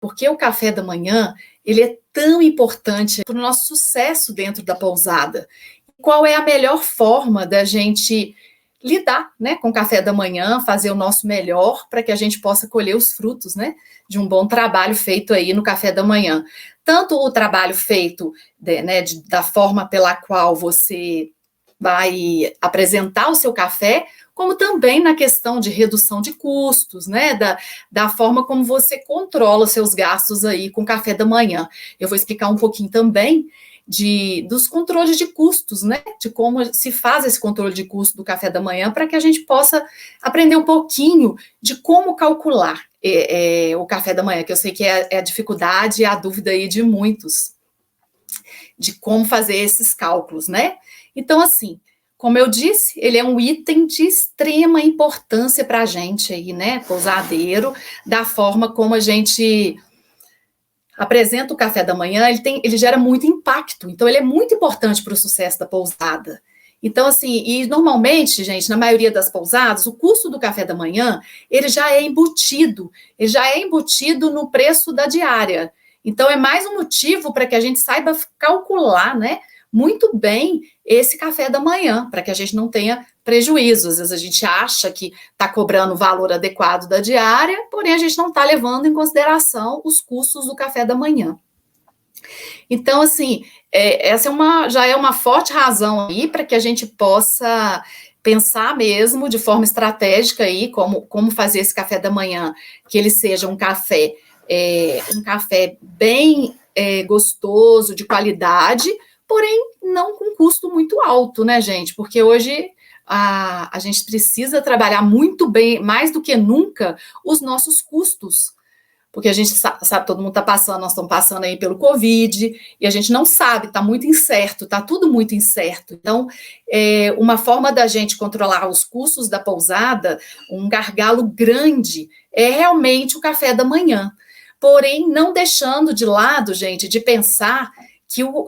Porque o café da manhã, ele é tão importante para o nosso sucesso dentro da pousada. Qual é a melhor forma da gente lidar, né, com o café da manhã, fazer o nosso melhor para que a gente possa colher os frutos, né, de um bom trabalho feito aí no café da manhã. Tanto o trabalho feito, da forma pela qual você vai apresentar o seu café, como também na questão de redução de custos, né, da forma como você controla os seus gastos aí com o café da manhã. Eu vou explicar um pouquinho também dos controles de custos, né, de como se faz esse controle de custo do café da manhã, para que a gente possa aprender um pouquinho de como calcular o café da manhã, que eu sei que é a dificuldade e a dúvida aí de muitos, de como fazer esses cálculos, né? Então, assim, como eu disse, ele é um item de extrema importância para a gente aí, né, pousadeiro, da forma como a gente apresenta o café da manhã, ele gera muito impacto, então ele é muito importante para o sucesso da pousada. Então, assim, e normalmente, gente, na maioria das pousadas, o custo do café da manhã, ele já é embutido no preço da diária. Então, é mais um motivo para que a gente saiba calcular, né, muito bem esse café da manhã, para que a gente não tenha prejuízo. Às vezes a gente acha que está cobrando o valor adequado da diária, porém a gente não está levando em consideração os custos do café da manhã. Então, assim, essa já é uma forte razão aí para que a gente possa pensar mesmo de forma estratégica aí como fazer esse café da manhã, que ele seja um café bem gostoso, de qualidade, porém não com custo muito alto, né, gente? Porque hoje a gente precisa trabalhar muito bem, mais do que nunca, os nossos custos. Porque a gente sabe, todo mundo está passando, nós estamos passando aí pelo Covid, e a gente não sabe, está muito incerto, está tudo muito incerto. Então, uma forma da gente controlar os custos da pousada, um gargalo grande, é realmente o café da manhã. Porém, não deixando de lado, gente, de pensar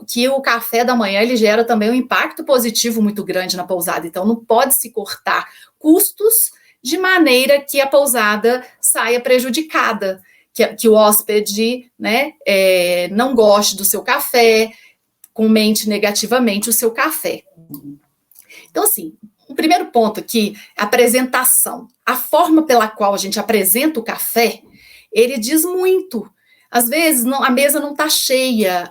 que o café da manhã ele gera também um impacto positivo muito grande na pousada. Então, não pode se cortar custos de maneira que a pousada saia prejudicada, que o hóspede, né, não goste do seu café, comente negativamente o seu café. Então, assim, o primeiro ponto aqui, a apresentação. A forma pela qual a gente apresenta o café, ele diz muito. Às vezes, a mesa não está cheia,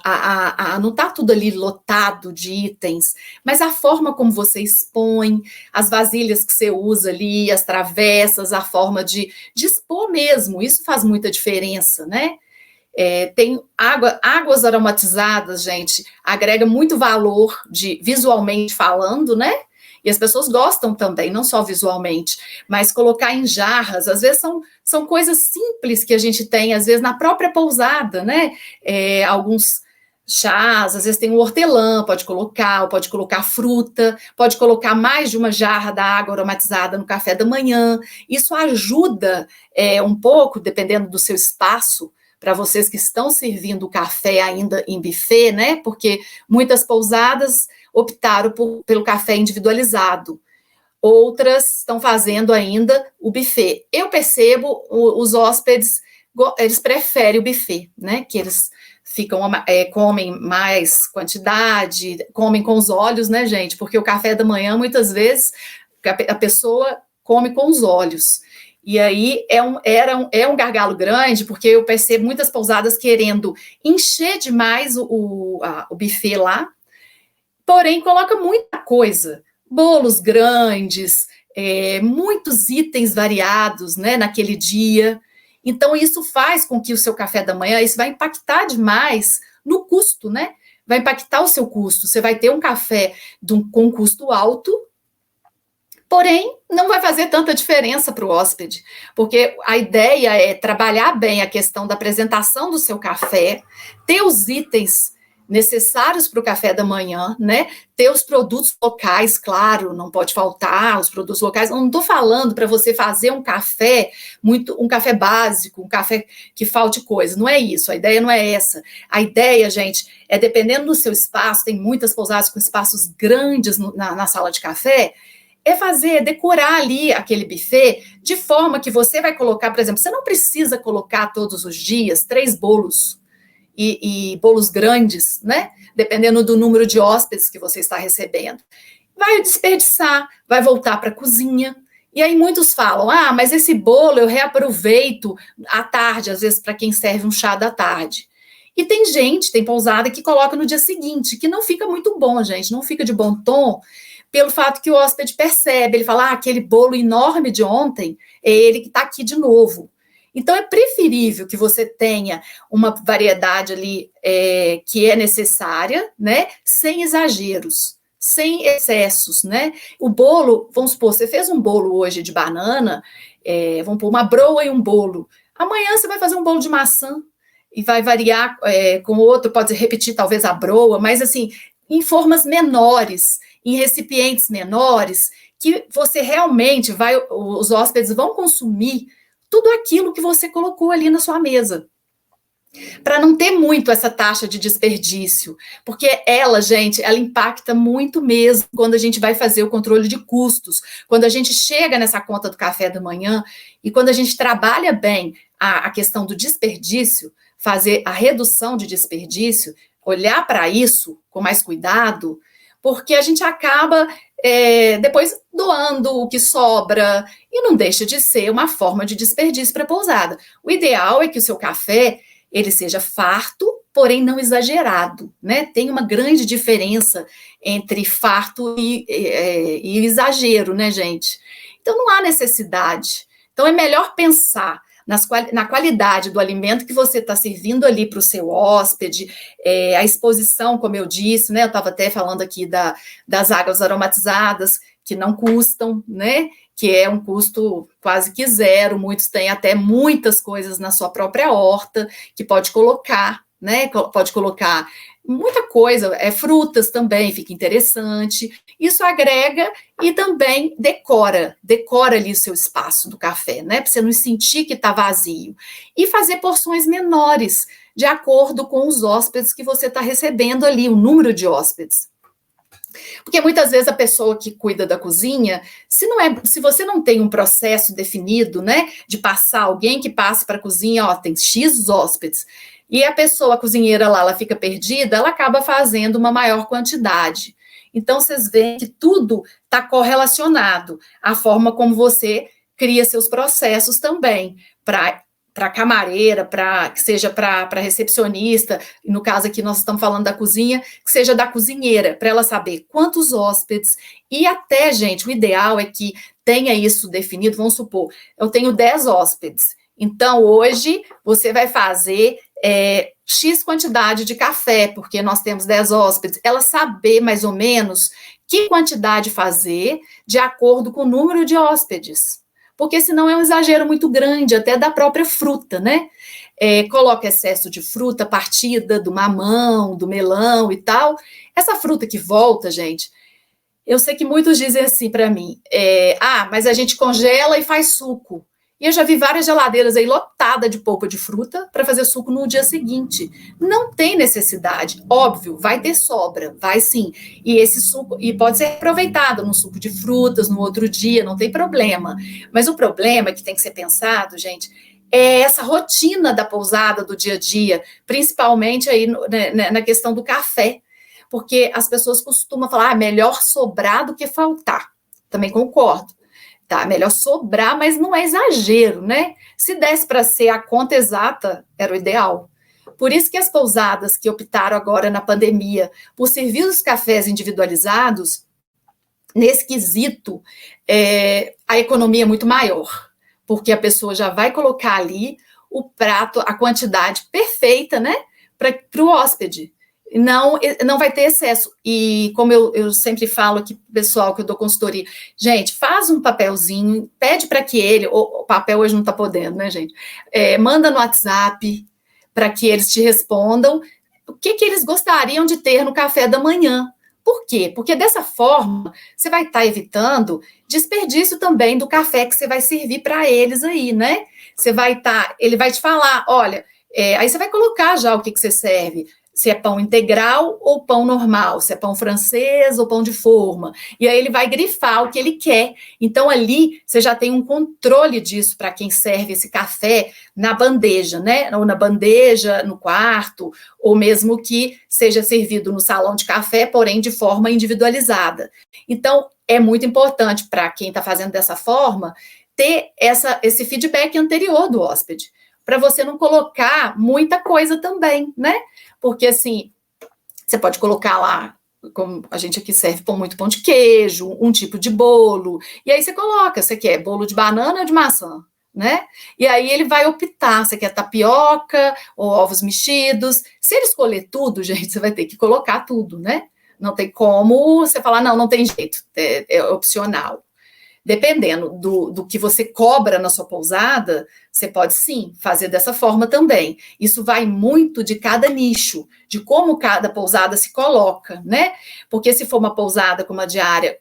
não está tudo ali lotado de itens, mas a forma como você expõe, as vasilhas que você usa ali, as travessas, a forma de expor mesmo, isso faz muita diferença, né? Tem águas aromatizadas, gente, agrega muito valor visualmente falando, né? E as pessoas gostam também, não só visualmente, mas colocar em jarras, às vezes são coisas simples que a gente tem, às vezes na própria pousada, né? Alguns chás, às vezes tem um hortelã, pode colocar fruta, pode colocar mais de uma jarra da água aromatizada no café da manhã. Isso ajuda um pouco, dependendo do seu espaço, para vocês que estão servindo o café ainda em buffet, né? Porque muitas pousadas optaram pelo café individualizado. Outras estão fazendo ainda o buffet. Eu percebo os hóspedes, eles preferem o buffet, né? Que eles comem mais quantidade, comem com os olhos, né, gente? Porque o café da manhã, muitas vezes, a pessoa come com os olhos. E aí é um gargalo grande, porque eu percebo muitas pousadas querendo encher demais o buffet lá, porém coloca muita coisa, bolos grandes, muitos itens variados, né, naquele dia. Então isso faz com que o seu café da manhã, isso vai impactar demais no custo, né? Vai impactar o seu custo. Você vai ter um café com custo alto, porém, não vai fazer tanta diferença para o hóspede, porque a ideia é trabalhar bem a questão da apresentação do seu café, ter os itens necessários para o café da manhã, né? Ter os produtos locais, claro, não pode faltar os produtos locais. Eu não estou falando para você fazer um café básico, um café que falte coisa. Não é isso, a ideia não é essa. A ideia, gente, é dependendo do seu espaço, tem muitas pousadas com espaços grandes na sala de café, é decorar ali aquele buffet de forma que você vai colocar, por exemplo, você não precisa colocar todos os dias 3 bolos e bolos grandes, né? Dependendo do número de hóspedes que você está recebendo. Vai desperdiçar, vai voltar para a cozinha. E aí muitos falam, mas esse bolo eu reaproveito à tarde, às vezes para quem serve um chá da tarde. E tem pousada que coloca no dia seguinte, que não fica muito bom, gente, não fica de bom tom, pelo fato que o hóspede percebe, ele fala, aquele bolo enorme de ontem, é ele que está aqui de novo. Então, é preferível que você tenha uma variedade ali que é necessária, né, sem exageros, sem excessos, né? O bolo, vamos supor, você fez um bolo hoje de banana, vamos pôr uma broa e um bolo. Amanhã você vai fazer um bolo de maçã e vai variar com outro, pode repetir talvez a broa, mas assim, em formas menores, em recipientes menores, que você realmente os hóspedes vão consumir tudo aquilo que você colocou ali na sua mesa. Para não ter muito essa taxa de desperdício, porque gente, ela impacta muito mesmo quando a gente vai fazer o controle de custos, quando a gente chega nessa conta do café da manhã e quando a gente trabalha bem a questão do desperdício, fazer a redução de desperdício, olhar para isso com mais cuidado, porque a gente acaba depois doando o que sobra, e não deixa de ser uma forma de desperdício para a pousada. O ideal é que o seu café ele seja farto, porém não exagerado, né? Tem uma grande diferença entre farto e exagero, né, gente? Então não há necessidade. Então é melhor pensar na qualidade do alimento que você está servindo ali para o seu hóspede, a exposição, como eu disse, né? Eu estava até falando aqui das águas aromatizadas, que não custam, né? Que é um custo quase que zero, muitos têm até muitas coisas na sua própria horta, que pode colocar, né? Pode colocar muita coisa, frutas também, fica interessante. Isso agrega e também decora ali o seu espaço do café, né? Para você não sentir que está vazio. E fazer porções menores, de acordo com os hóspedes que você está recebendo ali, o número de hóspedes. Porque muitas vezes a pessoa que cuida da cozinha, se você não tem um processo definido, né, de passar alguém que passe para a cozinha, tem X hóspedes, e a pessoa, a cozinheira lá, ela fica perdida, ela acaba fazendo uma maior quantidade. Então, vocês veem que tudo está correlacionado à forma como você cria seus processos também, para camareira, que seja para recepcionista, no caso aqui nós estamos falando da cozinha, que seja da cozinheira, para ela saber quantos hóspedes, e até, gente, o ideal é que tenha isso definido, vamos supor, eu tenho 10 hóspedes, então hoje você vai fazer X quantidade de café, porque nós temos 10 hóspedes, ela saber mais ou menos que quantidade fazer de acordo com o número de hóspedes. Porque senão é um exagero muito grande, até da própria fruta, né? Coloca excesso de fruta partida do mamão, do melão e tal. Essa fruta que volta, gente, eu sei que muitos dizem assim para mim, mas a gente congela e faz suco. E eu já vi várias geladeiras aí lotadas de polpa de fruta para fazer suco no dia seguinte. Não tem necessidade. Óbvio, vai ter sobra, vai sim. E esse suco pode ser aproveitado no suco de frutas no outro dia, não tem problema. Mas o problema que tem que ser pensado, gente, é essa rotina da pousada do dia a dia, principalmente aí na questão do café. Porque as pessoas costumam falar, melhor sobrar do que faltar. Também concordo. Tá, melhor sobrar, mas não é exagero, né? Se desse para ser a conta exata, era o ideal. Por isso que as pousadas que optaram agora na pandemia por servir os cafés individualizados, nesse quesito, a economia é muito maior, porque a pessoa já vai colocar ali o prato, a quantidade perfeita, né? Para o hóspede. Não vai ter excesso. E como eu sempre falo aqui pro pessoal que eu dou consultoria, gente, faz um papelzinho, pede para que o papel hoje não está podendo, né, gente? Manda no WhatsApp para que eles te respondam o que eles gostariam de ter no café da manhã. Por quê? Porque dessa forma você vai estar evitando desperdício também do café que você vai servir para eles aí, né? Ele vai te falar, olha, aí você vai colocar já o que você serve. se é pão integral ou pão normal, se é pão francês ou pão de forma. E aí ele vai grifar o que ele quer. Então ali você já tem um controle disso para quem serve esse café na bandeja, né? Ou na bandeja, no quarto, ou mesmo que seja servido no salão de café, porém de forma individualizada. Então é muito importante para quem está fazendo dessa forma ter esse feedback anterior do hóspede, para você não colocar muita coisa também, né? Porque assim, você pode colocar lá, como a gente aqui serve muito pão de queijo, um tipo de bolo, e aí você coloca, você quer bolo de banana ou de maçã, né? E aí ele vai optar, você quer tapioca ou ovos mexidos. Se ele escolher tudo, gente, você vai ter que colocar tudo, né? Não tem como você falar, não, não tem jeito, é opcional. Dependendo do que você cobra na sua pousada, você pode sim fazer dessa forma também. Isso vai muito de cada nicho, de como cada pousada se coloca, né? Porque se for uma pousada com uma diária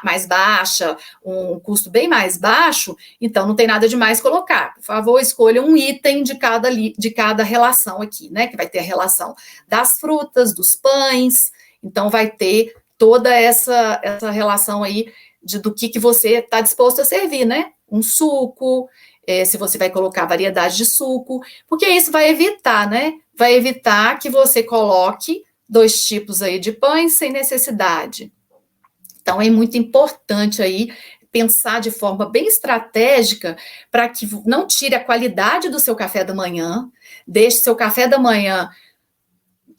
mais baixa, um custo bem mais baixo, então não tem nada de mais colocar. Por favor, escolha um item de cada relação aqui, né? Que vai ter a relação das frutas, dos pães, então vai ter toda essa relação aí do que você está disposto a servir, né? Um suco, se você vai colocar variedade de suco, porque isso vai evitar, né? Vai evitar que você coloque 2 tipos aí de pães sem necessidade. Então, é muito importante aí pensar de forma bem estratégica para que não tire a qualidade do seu café da manhã, deixe seu café da manhã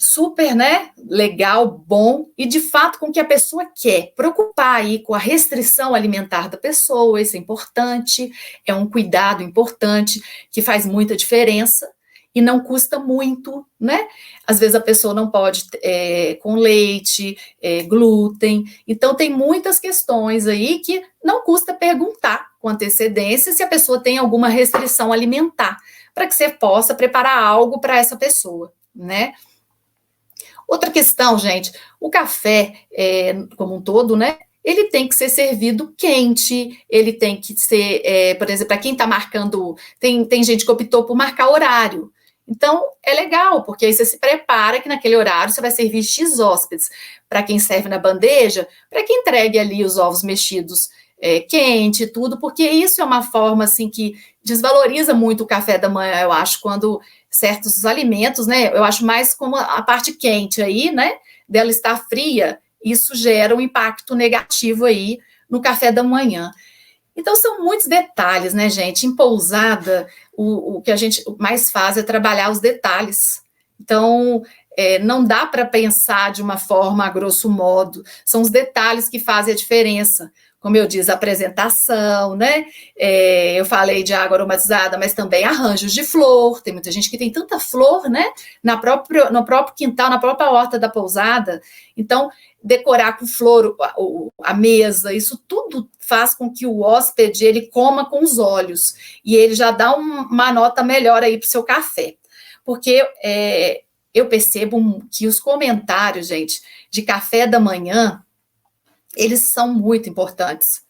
super, né, legal, bom, e de fato com o que a pessoa quer. Preocupar aí com a restrição alimentar da pessoa, isso é importante, é um cuidado importante, que faz muita diferença, e não custa muito, né? Às vezes a pessoa não pode com leite, glúten, então tem muitas questões aí que não custa perguntar com antecedência se a pessoa tem alguma restrição alimentar, para que você possa preparar algo para essa pessoa, né? Outra questão, gente, o café, como um todo, né? Ele tem que ser servido quente, ele tem que ser, por exemplo, para quem está marcando, tem gente que optou por marcar horário. Então, é legal, porque aí você se prepara que naquele horário você vai servir X hóspedes. Para quem serve na bandeja, para que entregue ali os ovos mexidos quente e tudo, porque isso é uma forma, assim, que desvaloriza muito o café da manhã, eu acho, quando certos alimentos, né, eu acho mais como a parte quente aí, né, dela estar fria, isso gera um impacto negativo aí no café da manhã. Então, são muitos detalhes, né, gente? Em pousada, o que a gente mais faz é trabalhar os detalhes. Então, não dá para pensar de uma forma a grosso modo, são os detalhes que fazem a diferença. Como eu disse, a apresentação, né? Eu falei de água aromatizada, mas também arranjos de flor. Tem muita gente que tem tanta flor, né? No próprio quintal, na própria horta da pousada. Então, decorar com flor a mesa, isso tudo faz com que o hóspede ele coma com os olhos e ele já dá uma nota melhor aí para o seu café. Porque eu percebo que os comentários, gente, de café da manhã, eles são muito importantes,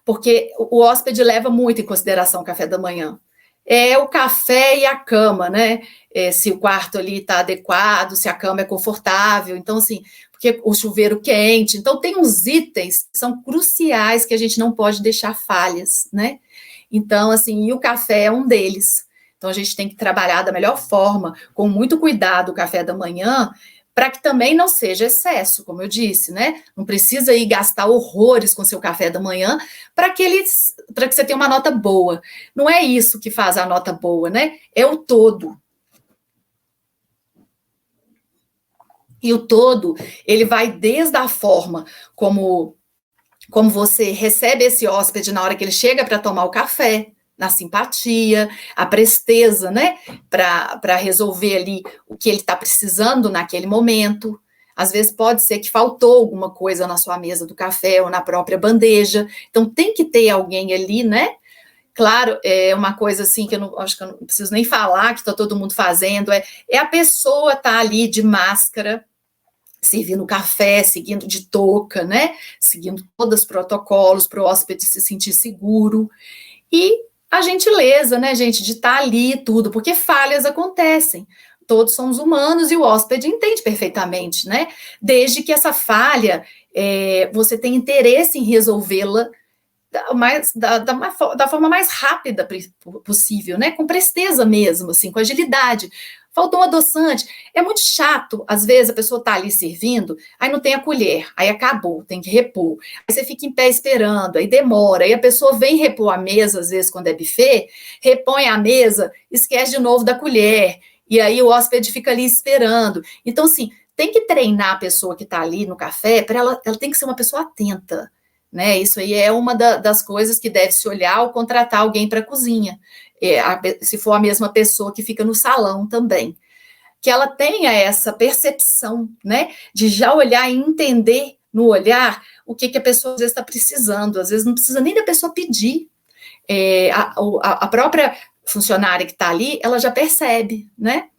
porque o hóspede leva muito em consideração o café da manhã. É o café e a cama, né? Se o quarto ali está adequado, se a cama é confortável, então, assim, porque o chuveiro quente. Então, tem uns itens que são cruciais que a gente não pode deixar falhas, né? Então, assim, e o café é um deles. Então, a gente tem que trabalhar da melhor forma, com muito cuidado, o café da manhã, para que também não seja excesso, como eu disse, né? Não precisa ir gastar horrores com seu café da manhã para que você tenha uma nota boa. Não é isso que faz a nota boa, né? É o todo. E o todo, ele vai desde a forma como você recebe esse hóspede na hora que ele chega para tomar o café, na simpatia, a presteza, né, para resolver ali o que ele está precisando naquele momento. Às vezes pode ser que faltou alguma coisa na sua mesa do café ou na própria bandeja, então tem que ter alguém ali, né? Claro, é uma coisa assim que acho que eu não preciso nem falar, que está todo mundo fazendo, é a pessoa tá ali de máscara, servindo café, seguindo de touca, né? Seguindo todos os protocolos para o hóspede se sentir seguro. E a gentileza, né, gente, de estar ali tudo, porque falhas acontecem. todos somos humanos e o hóspede entende perfeitamente, né? Desde que essa falha, você tem interesse em resolvê-la da forma mais rápida possível, né? Com presteza mesmo, assim, com agilidade. Faltou um adoçante. É muito chato, às vezes a pessoa está ali servindo, aí não tem a colher, aí acabou, tem que repor. Aí você fica em pé esperando, aí demora, aí a pessoa vem repor a mesa, às vezes quando é buffet, repõe a mesa, esquece de novo da colher, e aí o hóspede fica ali esperando. Então, assim, tem que treinar a pessoa que está ali no café, para ela tem que ser uma pessoa atenta, né? Isso aí é uma das coisas que deve se olhar ao contratar alguém para a cozinha, se for a mesma pessoa que fica no salão também, que ela tenha essa percepção, né, de já olhar e entender no olhar o que a pessoa às vezes está precisando, às vezes não precisa nem da pessoa pedir, a própria funcionária que está ali, ela já percebe, né?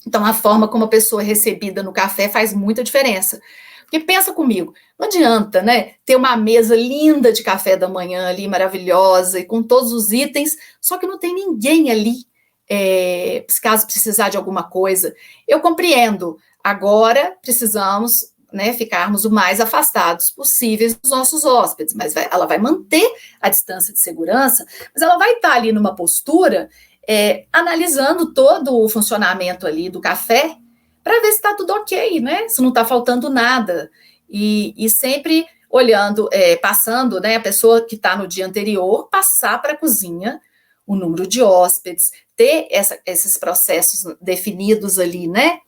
Então, a forma como a pessoa é recebida no café faz muita diferença. Porque pensa comigo, não adianta, né, ter uma mesa linda de café da manhã ali, maravilhosa, e com todos os itens, só que não tem ninguém ali, caso precisar de alguma coisa. Eu compreendo, agora precisamos, né, ficarmos o mais afastados possíveis dos nossos hóspedes, mas ela vai manter a distância de segurança, mas ela vai estar ali numa postura, analisando todo o funcionamento ali do café, para ver se está tudo ok, né? Se não está faltando nada. E sempre olhando, passando, né? A pessoa que está no dia anterior, passar para a cozinha o número de hóspedes, ter esses processos definidos ali, né?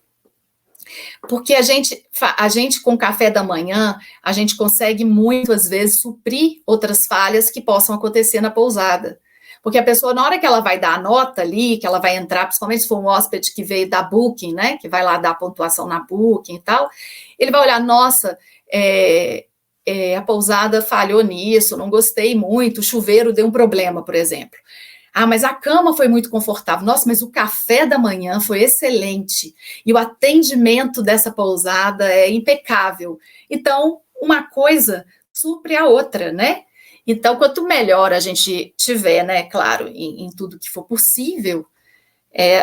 Porque a gente com o café da manhã, a gente consegue muitas vezes suprir outras falhas que possam acontecer na pousada. Porque a pessoa, na hora que ela vai dar a nota ali, que ela vai entrar, principalmente se for um hóspede que veio da Booking, né, que vai lá dar a pontuação na Booking e tal, ele vai olhar, nossa, a pousada falhou nisso, não gostei muito, o chuveiro deu um problema, por exemplo. Ah, mas a cama foi muito confortável. Nossa, mas o café da manhã foi excelente. E o atendimento dessa pousada é impecável. Então, uma coisa supre a outra, né? Então, quanto melhor a gente tiver, né, claro, em tudo que for possível,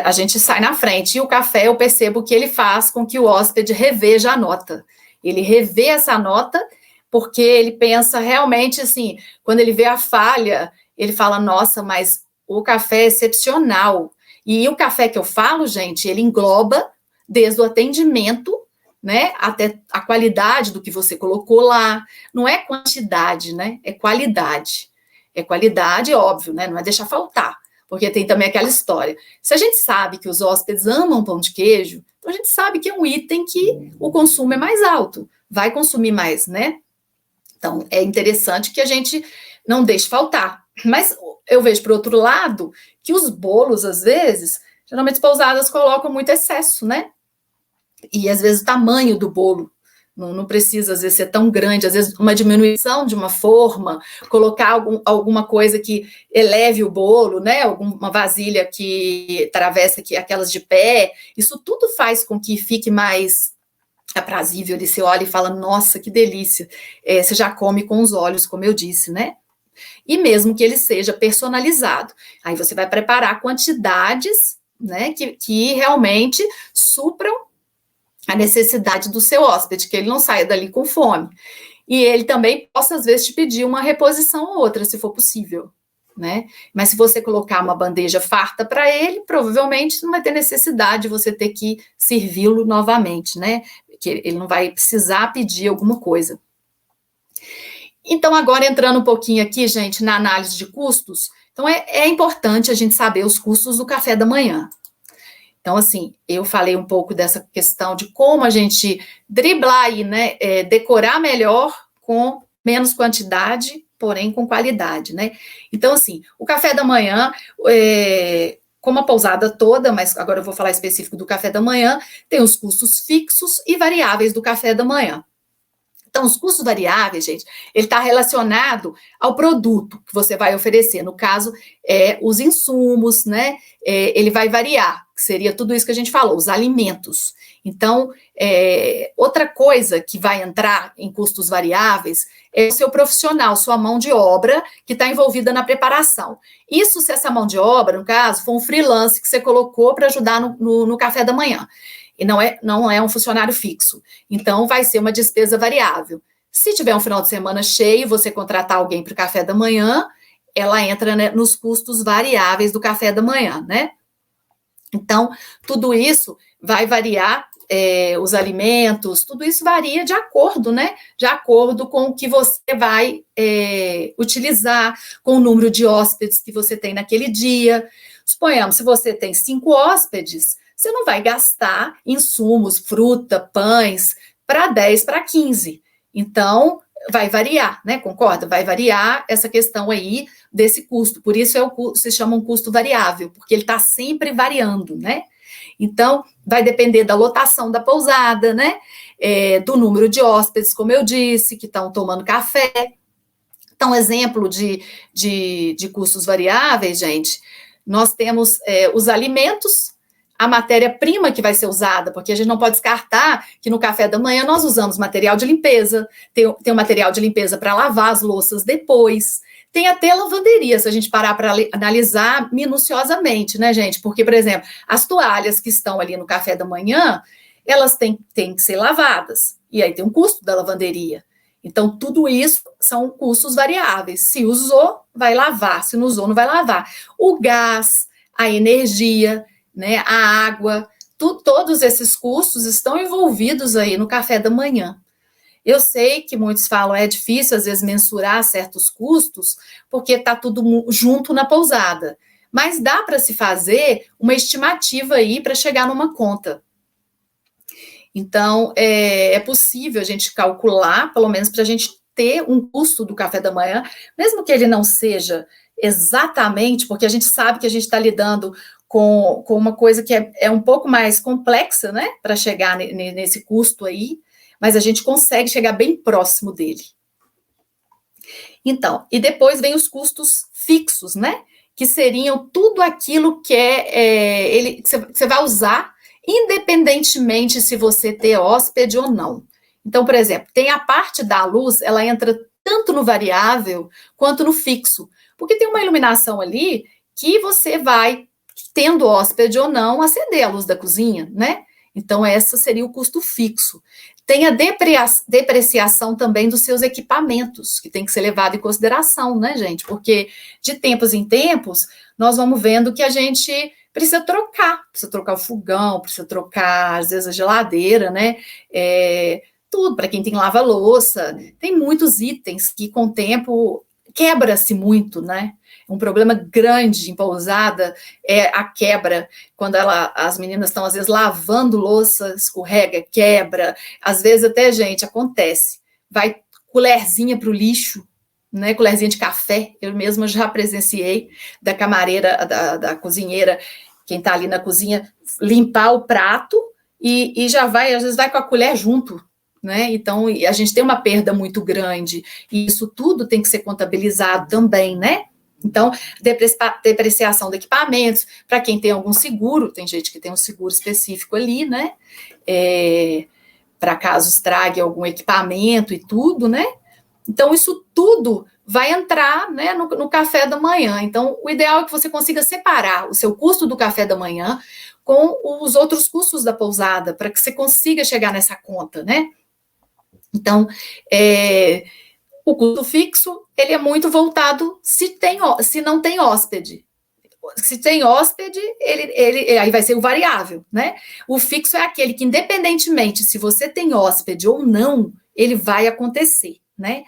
a gente sai na frente. E o café, eu percebo que ele faz com que o hóspede reveja a nota. Ele revê essa nota porque ele pensa realmente assim, quando ele vê a falha, ele fala, nossa, mas o café é excepcional. E o café que eu falo, gente, ele engloba desde o atendimento, né, até a qualidade do que você colocou lá. Não é quantidade, né, é qualidade. É qualidade, óbvio, né, não é deixar faltar, porque tem também aquela história. Se a gente sabe que os hóspedes amam pão de queijo, então a gente sabe que é um item que o consumo é mais alto, vai consumir mais, né? Então, é interessante que a gente não deixe faltar. Mas eu vejo, por outro lado, que os bolos, às vezes, geralmente as pousadas colocam muito excesso, né? E às vezes o tamanho do bolo não precisa, às vezes, ser tão grande, às vezes uma diminuição de uma forma, colocar alguma coisa que eleve o bolo, né? Alguma vasilha que travessa aquelas de pé, isso tudo faz com que fique mais aprazível, ali você olha e fala, nossa, que delícia, você já come com os olhos, como eu disse, né? E mesmo que ele seja personalizado, aí você vai preparar quantidades, né, que realmente supram a necessidade do seu hóspede, que ele não saia dali com fome. E ele também possa, às vezes, te pedir uma reposição ou outra, se for possível, né? Mas se você colocar uma bandeja farta para ele, provavelmente não vai ter necessidade de você ter que servi-lo novamente, né? Que ele não vai precisar pedir alguma coisa. Então, agora entrando um pouquinho aqui, gente, na análise de custos, então é importante a gente saber os custos do café da manhã. Então, assim, eu falei um pouco dessa questão de como a gente driblar aí, né, decorar melhor com menos quantidade, porém com qualidade, né? Então, assim, o café da manhã, como a pousada toda, mas agora eu vou falar específico do café da manhã, tem os custos fixos e variáveis do café da manhã. Então, os custos variáveis, gente, ele está relacionado ao produto que você vai oferecer. No caso, os insumos, né? Ele vai variar, que seria tudo isso que a gente falou, os alimentos. Então, outra coisa que vai entrar em custos variáveis é o seu profissional, sua mão de obra que está envolvida na preparação. Isso se essa mão de obra, no caso, for um freelance que você colocou para ajudar no café da manhã. E não é um funcionário fixo. Então, vai ser uma despesa variável. Se tiver um final de semana cheio, você contratar alguém para o café da manhã, ela entra, né, nos custos variáveis do café da manhã, né? Então, tudo isso vai variar, os alimentos, tudo isso varia de acordo, né? De acordo com o que você vai utilizar, com o número de hóspedes que você tem naquele dia. Suponhamos, se você tem 5 hóspedes, você não vai gastar insumos, fruta, pães, para 10, para 15. Então, vai variar, né? Concorda? Vai variar essa questão aí desse custo. Por isso se chama um custo variável, porque ele está sempre variando, né? Então, vai depender da lotação da pousada, né? Do número de hóspedes, como eu disse, que estão tomando café. Então, exemplo de custos variáveis, gente, nós temos os alimentos, a matéria-prima que vai ser usada, porque a gente não pode descartar que no café da manhã nós usamos material de limpeza, tem o material de limpeza para lavar as louças depois, tem até lavanderia, se a gente parar para analisar minuciosamente, né, gente? Porque, por exemplo, as toalhas que estão ali no café da manhã, elas têm que ser lavadas, e aí tem um custo da lavanderia. Então, tudo isso são custos variáveis. Se usou, vai lavar, se não usou, não vai lavar. O gás, a energia, né, a água, todos esses custos estão envolvidos aí no café da manhã. Eu sei que muitos falam é difícil, às vezes, mensurar certos custos, porque está tudo junto na pousada. Mas dá para se fazer uma estimativa aí para chegar numa conta. Então, é possível a gente calcular, pelo menos para a gente ter um custo do café da manhã, mesmo que ele não seja exatamente, porque a gente sabe que a gente está lidando com uma coisa que é um pouco mais complexa, né, para chegar nesse custo aí, mas a gente consegue chegar bem próximo dele. Então, e depois vem os custos fixos, né, que seriam tudo aquilo que que você vai usar, independentemente se você ter hóspede ou não. Então, por exemplo, tem a parte da luz, ela entra tanto no variável quanto no fixo, porque tem uma iluminação ali que você vai, tendo hóspede ou não, acender a luz da cozinha, né? Então, esse seria o custo fixo. Tem a depreciação também dos seus equipamentos, que tem que ser levado em consideração, né, gente? Porque de tempos em tempos, nós vamos vendo que a gente precisa trocar o fogão, precisa trocar, às vezes, a geladeira, né? Tudo, para quem tem lava-louça, tem muitos itens que, com o tempo, quebra-se muito, né? Um problema grande em pousada é a quebra, quando as meninas estão, às vezes, lavando louça, escorrega, quebra, às vezes até, gente, acontece, vai colherzinha para o lixo, né, colherzinha de café, eu mesma já presenciei, da camareira, da cozinheira, quem está ali na cozinha, limpar o prato e já vai, às vezes vai com a colher junto, né? Então, a gente tem uma perda muito grande, e isso tudo tem que ser contabilizado também, né? Então, depreciação de equipamentos, para quem tem algum seguro, tem gente que tem um seguro específico ali, né? Para caso estrague algum equipamento e tudo, né? Então, isso tudo vai entrar, né, no café da manhã. Então, o ideal é que você consiga separar o seu custo do café da manhã com os outros custos da pousada, para que você consiga chegar nessa conta, né? Então, o custo fixo, ele é muito voltado se não tem hóspede. Se tem hóspede, aí vai ser o variável, né? O fixo é aquele que, independentemente se você tem hóspede ou não, ele vai acontecer, né?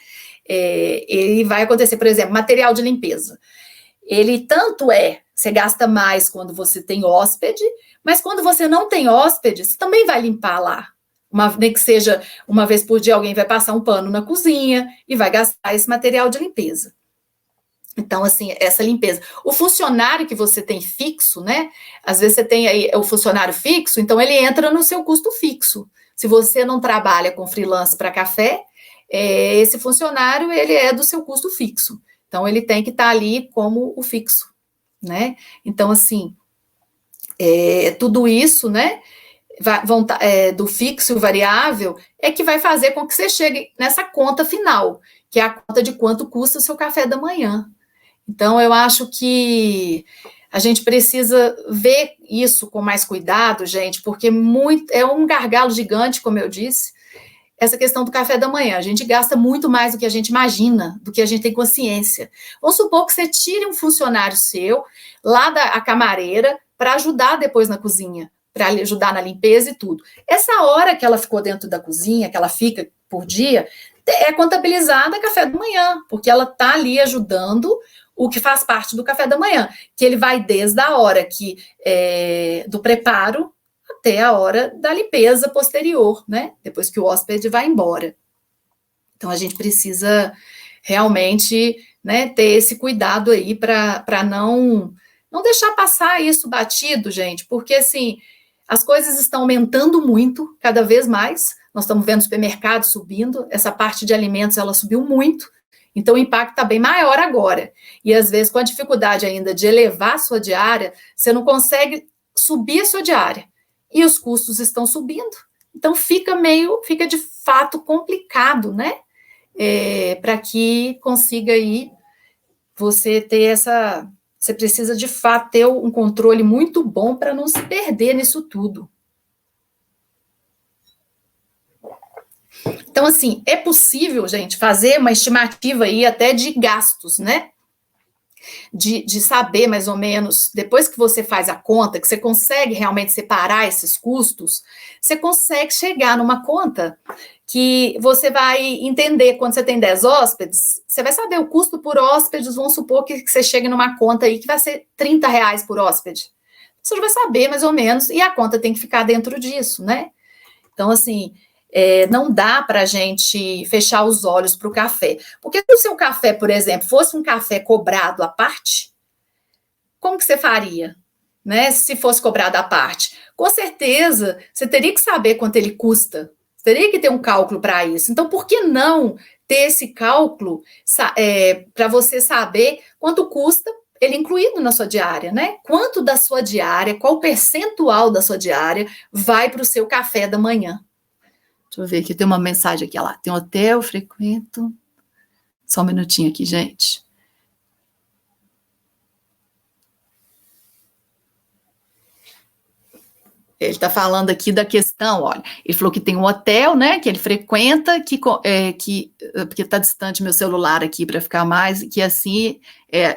Ele vai acontecer, por exemplo, material de limpeza. Ele você gasta mais quando você tem hóspede, mas quando você não tem hóspede, você também vai limpar lá. Nem que seja uma vez por dia, alguém vai passar um pano na cozinha e vai gastar esse material de limpeza. Então, assim, essa limpeza. O funcionário que você tem fixo, né? Às vezes você tem aí o funcionário fixo, então ele entra no seu custo fixo. Se você não trabalha com freelance para café, esse funcionário, ele é do seu custo fixo. Então, ele tem que estar ali como o fixo, né? Então, assim, tudo isso, né, do fixo e variável, é que vai fazer com que você chegue nessa conta final, que é a conta de quanto custa o seu café da manhã. Então, eu acho que a gente precisa ver isso com mais cuidado, gente, porque é um gargalo gigante, como eu disse, essa questão do café da manhã. A gente gasta muito mais do que a gente imagina, do que a gente tem consciência. Vamos supor que você tire um funcionário seu, lá da camareira, para ajudar depois na cozinha, para ajudar na limpeza e tudo. Essa hora que ela ficou dentro da cozinha, que ela fica por dia, é contabilizada café da manhã, porque ela está ali ajudando o que faz parte do café da manhã, que ele vai desde a hora do preparo até a hora da limpeza posterior, né? Depois que o hóspede vai embora. Então, a gente precisa realmente, né, ter esse cuidado aí para não deixar passar isso batido, gente, porque, assim, as coisas estão aumentando muito, cada vez mais. Nós estamos vendo supermercados subindo, essa parte de alimentos, ela subiu muito, então o impacto está bem maior agora. E, às vezes, com a dificuldade ainda de elevar a sua diária, você não consegue subir a sua diária. E os custos estão subindo. Então, fica de fato complicado, né? Para que consiga aí você ter você precisa de fato ter um controle muito bom para não se perder nisso tudo. Então, assim, é possível, gente, fazer uma estimativa aí até de gastos, né? De saber mais ou menos, depois que você faz a conta, que você consegue realmente separar esses custos, você consegue chegar numa conta que você vai entender. Quando você tem 10 hóspedes, você vai saber o custo por hóspedes. Vamos supor que você chegue numa conta aí que vai ser R$30 por hóspede. Você já vai saber mais ou menos, e a conta tem que ficar dentro disso, né? Então, assim, não dá para a gente fechar os olhos para o café. Porque se o seu café, por exemplo, fosse um café cobrado à parte, como que você faria, né? Se fosse cobrado à parte? Com certeza, você teria que saber quanto ele custa. Você teria que ter um cálculo para isso. Então, por que não ter esse cálculo para você saber quanto custa ele incluído na sua diária, né? Quanto da sua diária, qual percentual da sua diária vai para o seu café da manhã? Deixa eu ver aqui, tem uma mensagem aqui, lá. Tem um hotel, frequento. Só um minutinho aqui, gente. Ele está falando aqui da questão, olha, ele falou que tem um hotel, né, que ele frequenta, porque está distante meu celular aqui para ficar mais, que assim,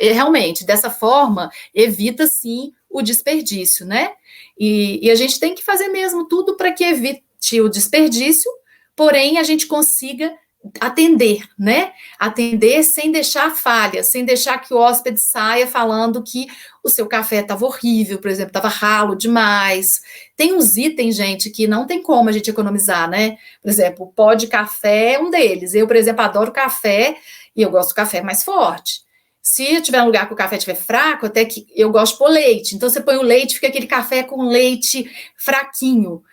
realmente, dessa forma, evita, sim, o desperdício, né, e a gente tem que fazer mesmo tudo para que evite o desperdício, porém, a gente consiga atender, né? Atender sem deixar falha, sem deixar que o hóspede saia falando que o seu café estava horrível, por exemplo, estava ralo demais. Tem uns itens, gente, que não tem como a gente economizar, né? Por exemplo, o pó de café é um deles. Eu, por exemplo, adoro café e eu gosto do café mais forte. Se eu tiver um lugar que o café estiver fraco, até que eu gosto de pôr leite. Então, você põe o leite, fica aquele café com leite fraquinho.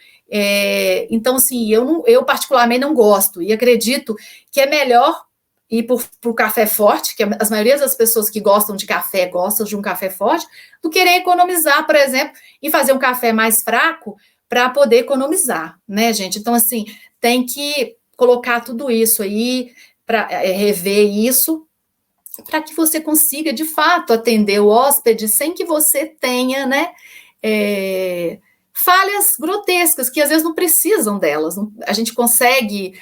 Então, assim, eu particularmente não gosto e acredito que é melhor ir para o café forte, que as maioria das pessoas que gostam de café gostam de um café forte, do que querer economizar, por exemplo, e fazer um café mais fraco para poder economizar, né, gente? Então, assim, tem que colocar tudo isso aí, para rever isso, para que você consiga, de fato, atender o hóspede sem que você tenha, né, falhas grotescas, que às vezes não precisam delas, a gente consegue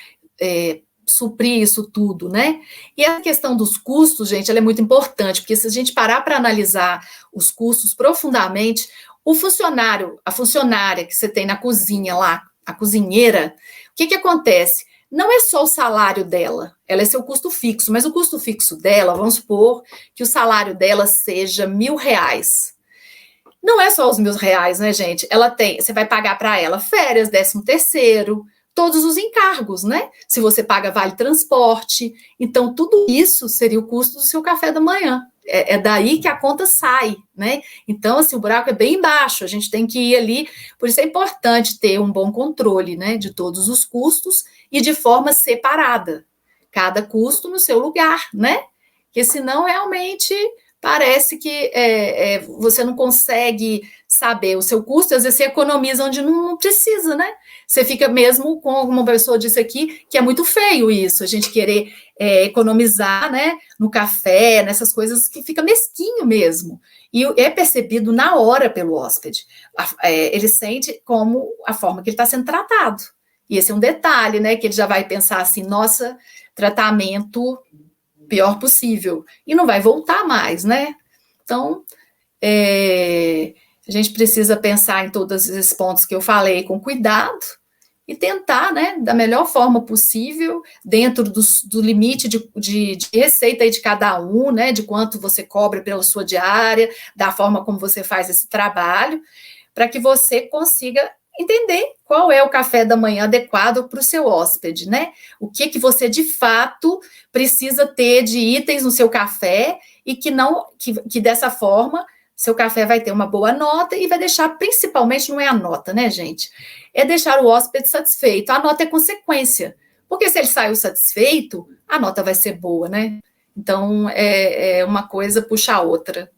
suprir isso tudo, né? E a questão dos custos, gente, ela é muito importante, porque se a gente parar para analisar os custos profundamente, a funcionária que você tem na cozinha lá, a cozinheira, o que acontece? Não é só o salário dela, ela é seu custo fixo, mas o custo fixo dela, vamos supor que o salário dela seja R$1.000. Não é só os R$1.000, né, gente? Você vai pagar para ela férias, 13º, todos os encargos, né? Se você paga vale transporte, então tudo isso seria o custo do seu café da manhã. É daí que a conta sai, né? Então, assim, o buraco é bem baixo, a gente tem que ir ali, por isso é importante ter um bom controle, né, de todos os custos e de forma separada. cada custo no seu lugar, né? Porque senão realmente parece que você não consegue saber o seu custo, às vezes você economiza onde não precisa, né? Você fica mesmo, como uma pessoa disse aqui, que é muito feio isso, a gente querer economizar, né, no café, nessas coisas que fica mesquinho mesmo. E é percebido na hora pelo hóspede. Ele sente como a forma que ele está sendo tratado. E esse é um detalhe, né, que ele já vai pensar assim, nossa, tratamento pior possível. E não vai voltar mais, né? Então, a gente precisa pensar em todos esses pontos que eu falei com cuidado e tentar, né, da melhor forma possível, dentro do limite de receita aí de cada um, né, de quanto você cobra pela sua diária, da forma como você faz esse trabalho, para que você consiga entender qual é o café da manhã adequado para o seu hóspede, né? O que você de fato precisa ter de itens no seu café e que dessa forma seu café vai ter uma boa nota e vai deixar, principalmente, não é a nota, né, gente? É deixar o hóspede satisfeito. A nota é consequência, porque se ele saiu satisfeito, a nota vai ser boa, né? Então, uma coisa puxa a outra.